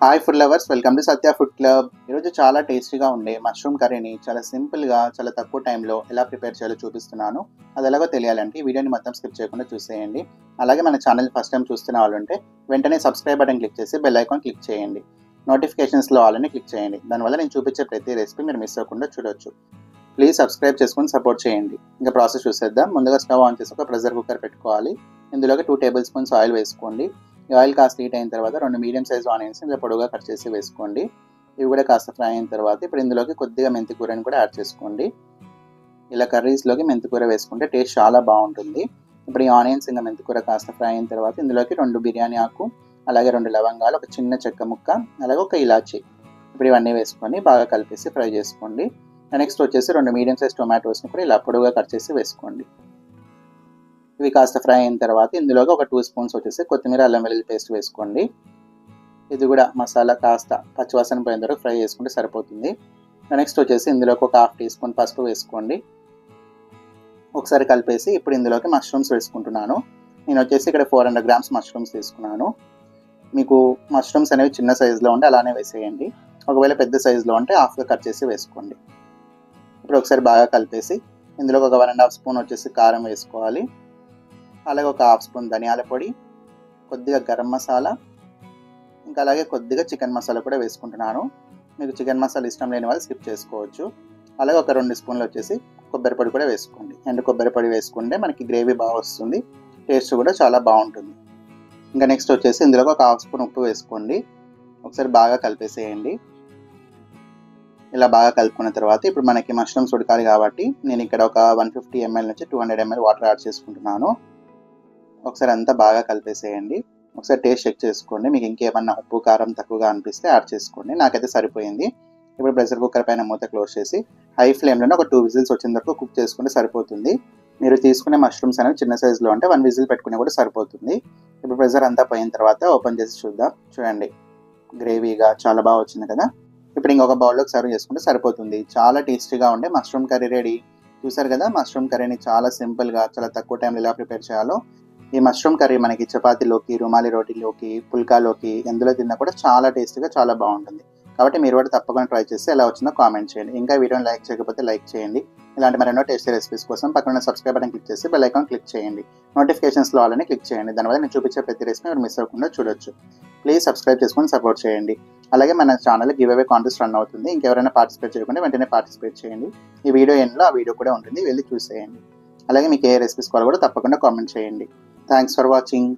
Hi food lovers, welcome to Satya food club. ఈరోజు చాలా టేస్టీగా ఉండే మష్రూమ్ కర్రీని చాలా సింపుల్గా చాలా తక్కువ టైంలో ఎలా ప్రిపేర్ చేయాలో చూపిస్తున్నాను. అది ఎలాగో తెలియాలంటే ఈ వీడియోని మొత్తం స్కిప్ చేయకుండా చూసేయండి. అలాగే మన ఛానల్ ఫస్ట్ టైం చూస్తున్న వాళ్ళు ఉంటే వెంటనే సబ్స్క్రైబ్ బటన్ క్లిక్ చేసి బెల్ ఐకాన్ క్లిక్ చేయండి. నోటిఫికేషన్స్లో వాళ్ళని క్లిక్ చేయండి. దానివల్ల నేను చూపించే ప్రతి రెసిపీ మీరు మిస్ అవ్వకుండా చూడొచ్చు. ప్లీజ్ సబ్స్క్రైబ్ చేసుకొని సపోర్ట్ చేయండి. ఇంకా ప్రాసెస్ చూసేద్దాం. ముందుగా స్టవ్ ఆన్ చేసి ఒక ప్రెషర్ కుక్కర్ పెట్టుకోవాలి. ఇందులోకి 2 టేబుల్ స్పూన్స్ ఆయిల్ వేసుకోండి. ఈ ఆయిల్ కాస్త హీట్ అయిన తర్వాత 2 మీడియం సైజ్ ఆనియన్స్ ఇలా పొడవుగా కట్ చేసి వేసుకోండి. ఇవి కూడా కాస్త ఫ్రై అయిన తర్వాత ఇప్పుడు ఇందులోకి కొద్దిగా మెంతి కూరని కూడా యాడ్ చేసుకోండి. ఇలా కర్రీస్లోకి మెంతి కూర వేసుకుంటే టేస్ట్ చాలా బాగుంటుంది. ఇప్పుడు ఈ ఆనియన్స్ ఇంకా మెంతి కూర కాస్త ఫ్రై అయిన తర్వాత ఇందులోకి 2 బిర్యానీ ఆకు, అలాగే 2 లవంగాలు, ఒక చిన్న చెక్క ముక్క, అలాగే ఒక ఇలాచి, ఇప్పుడు ఇవన్నీ వేసుకొని బాగా కలిపేసి ఫ్రై చేసుకోండి. నెక్స్ట్ వచ్చేసి 2 మీడియం సైజ్ టొమాటోస్ని కూడా ఇలా పొడవుగా కట్ చేసి వేసుకోండి. ఇవి కాస్త ఫ్రై అయిన తర్వాత ఇందులోకి ఒక 2 స్పూన్స్ వచ్చేసి కొత్తిమీర అల్లం వెల్లుల్లి పేస్ట్ వేసుకోండి. ఇది కూడా మసాలా కాస్త పచ్చివాసన పోయిన తర్వాత ఫ్రై చేసుకుంటే సరిపోతుంది. నెక్స్ట్ వచ్చేసి ఇందులోకి ఒక 1/2 టీ స్పూన్ పసుపు వేసుకోండి. ఒకసారి కలిపేసి ఇప్పుడు ఇందులోకి మష్రూమ్స్ వేసుకుంటున్నాను. నేను వచ్చేసి ఇక్కడ 400 గ్రామ్స్ మష్రూమ్స్ తీసుకున్నాను. మీకు మష్రూమ్స్ అనేవి చిన్న సైజులో ఉంటే అలానే వేసేయండి. ఒకవేళ పెద్ద సైజులో ఉంటే హాఫ్గా కట్ చేసి వేసుకోండి. ఇప్పుడు ఒకసారి బాగా కలిపేసి ఇందులోకి ఒక 1.5 స్పూన్ వచ్చేసి కారం వేసుకోవాలి. అలాగే ఒక 1/2 స్పూన్ ధనియాల పొడి, కొద్దిగా గరం మసాలా, ఇంకా అలాగే కొద్దిగా చికెన్ మసాలా కూడా వేసుకుంటున్నాను. మీకు చికెన్ మసాలా ఇష్టం లేని వాళ్ళు స్కిప్ చేసుకోవచ్చు. అలాగే ఒక 2 స్పూన్లు వచ్చేసి కొబ్బరి పొడి కూడా వేసుకోండి. ఎండు కొబ్బరి పొడి వేసుకుంటే మనకి గ్రేవీ బాగా వస్తుంది, టేస్ట్ కూడా చాలా బాగుంటుంది. ఇంకా నెక్స్ట్ వచ్చేసి ఇందులోకి ఒక 1/2 స్పూన్ ఉప్పు వేసుకోండి. ఒకసారి బాగా కలిపేసేయండి. ఇలా బాగా కలుపుకున్న తర్వాత ఇప్పుడు మనకి మష్రూమ్స్ ఉడకాలి కాబట్టి నేను ఇక్కడ ఒక 150 ml నుంచి 200 ml వాటర్ యాడ్ చేసుకుంటున్నాను. ఒకసారి అంతా బాగా కలిపేసేయండి. ఒకసారి టేస్ట్ చెక్ చేసుకోండి. మీకు ఇంకేమన్నా ఉప్పు కారం తక్కువగా అనిపిస్తే యాడ్ చేసుకోండి. నాకైతే సరిపోయింది. ఇప్పుడు ప్రెషర్ కుక్కర్ పైన మూత క్లోజ్ చేసి హై ఫ్లేమ్లోనే ఒక 2 విజిల్స్ వచ్చిన వరకు కుక్ చేసుకుంటే సరిపోతుంది. మీరు తీసుకునే మష్రూమ్స్ అనేవి చిన్న సైజులో అంటే 1 విజిల్ పెట్టుకునే కూడా సరిపోతుంది. ఇప్పుడు ప్రెషర్ అంతా పోయిన తర్వాత ఓపెన్ చేసి చూద్దాం. చూడండి, గ్రేవీగా చాలా బాగా వచ్చింది కదా. ఇప్పుడు ఇంకొక బౌల్లోకి సర్వ్ చేసుకుంటే సరిపోతుంది. చాలా టేస్టీగా ఉండే మష్రూమ్ కర్రీ రెడీ. చూసారు కదా, మష్రూమ్ కర్రీని చాలా సింపుల్గా చాలా తక్కువ టైంలో ఎలా ప్రిపేర్ చేయాలో. ఈ మష్రూమ్ కర్రీ మనకి చపాతీలోకి, రుమాలి రోటీలోకి, పుల్కాలోకి ఎందులో తిన్నా కూడా చాలా టేస్టీగా చాలా బాగుంటుంది. కాబట్టి మీరు కూడా తప్పకుండా ట్రై చేసి ఎలా వచ్చిందో కామెంట్ చేయండి. ఇంకా వీడియోని లైక్ చేయకపోతే లైక్ చేయండి. ఇలాంటి మరెన్నో టేస్టీ రెసిపీస్ కోసం పక్కన సబ్స్క్రైబ్ బటన్ క్లిక్ చేసి బెల్ ఐకాన్ క్లిక్ చేయండి. నోటిఫికేషన్స్లో వాళ్ళని క్లిక్ చేయండి. దానివల్ల నేను చూపించే ప్రతి రెసిపీ మీరు మిస్ అవ్వకుండా చూడొచ్చు. ప్లీజ్ సబ్స్క్రైబ్ చేసుకొని సపోర్ట్ చేయండి. అలాగే మన channel give away contest run అవుతుంది. ఇంకెవరైనా పార్టిసిపేట్ చేయకుండా వెంటనే పార్టిసిపేట్ చేయండి. ఈ వీడియో ఎండ్లో ఆ వీడియో కూడా ఉంటుంది, వెళ్ళి చూసేయండి. అలాగే మీకు ఏ రెసిపీస్ కావాలో కూడా తప్పకుండా కామెంట్ చేయండి. Thanks for watching.